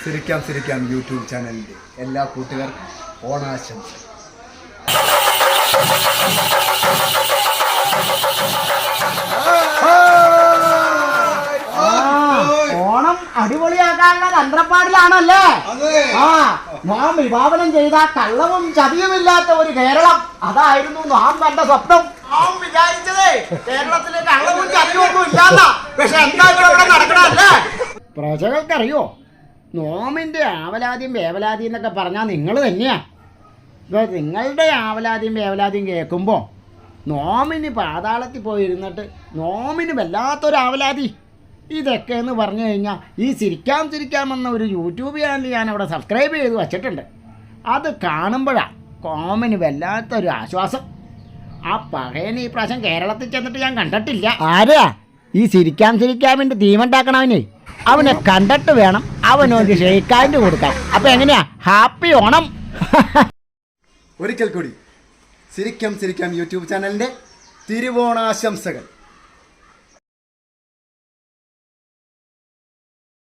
സിരിക്കാം സിരിക്കാം YouTube ചാനലിൻ്റെ എല്ലാ കൂട്ടുകാർക്കും ഓണാശംസകൾ. ഓണം അടിപൊളിയാക്കാനുള്ള തന്ത്രപ്പാടിലാണല്ലേ? നാം വിഭാവനം ചെയ്ത കള്ളവും ചതിയുമില്ലാത്ത ഒരു കേരളം, അതായിരുന്നു നാം കണ്ട സ്വപ്നം. നാം വിചാരിച്ചത് കേരളത്തില് കള്ളവും ചതിയും ഒന്നും ഇല്ലാത്ത, പക്ഷെ എന്താ ഇവിടെ നടക്കണല്ലേ? പ്രജകൾക്കറിയോ, നോമിന്റെ ആവലാതിയും വേവലാതിയും എന്നൊക്കെ പറഞ്ഞാൽ നിങ്ങൾ തന്നെയാ. ഇപ്പൊ നിങ്ങളുടെ ആവലാതിയും വേവലാതിയും കേൾക്കുമ്പോൾ നോമിന് പാതാളത്തിൽ പോയിരുന്നിട്ട് നോമിന് വല്ലാത്തൊരു ആവലാതി. ഇതൊക്കെ എന്ന് പറഞ്ഞു കഴിഞ്ഞാൽ ഈ ചിരിക്കാമെന്ന ഒരു യൂട്യൂബ് ചാനൽ ഞാൻ അവിടെ സബ്സ്ക്രൈബ് ചെയ്ത് വച്ചിട്ടുണ്ട്. അത് കാണുമ്പോഴാണ് കോമിന് വല്ലാത്തൊരു ആശ്വാസം. ആ പകയന് ഈ പ്രാവശ്യം കേരളത്തിൽ ചെന്നിട്ട് ഞാൻ കണ്ടിട്ടില്ല. ആരാ ഈ ചിരിക്കാമിൻ്റെ തീമുണ്ടാക്കണവനെ? അവനെ കണ്ടിട്ട് വേണം അവനൊരു ഷെയ്ക്കാൻഡ് കൊടുക്കാൻ. അപ്പം എങ്ങനെയാ? ഹാപ്പി ഓണം. ഒരിക്കൽ കൂടി സിരിക്കാം സിരിക്കാം യൂട്യൂബ് ചാനലിൻ്റെ തിരുവോണാശംസകൾ.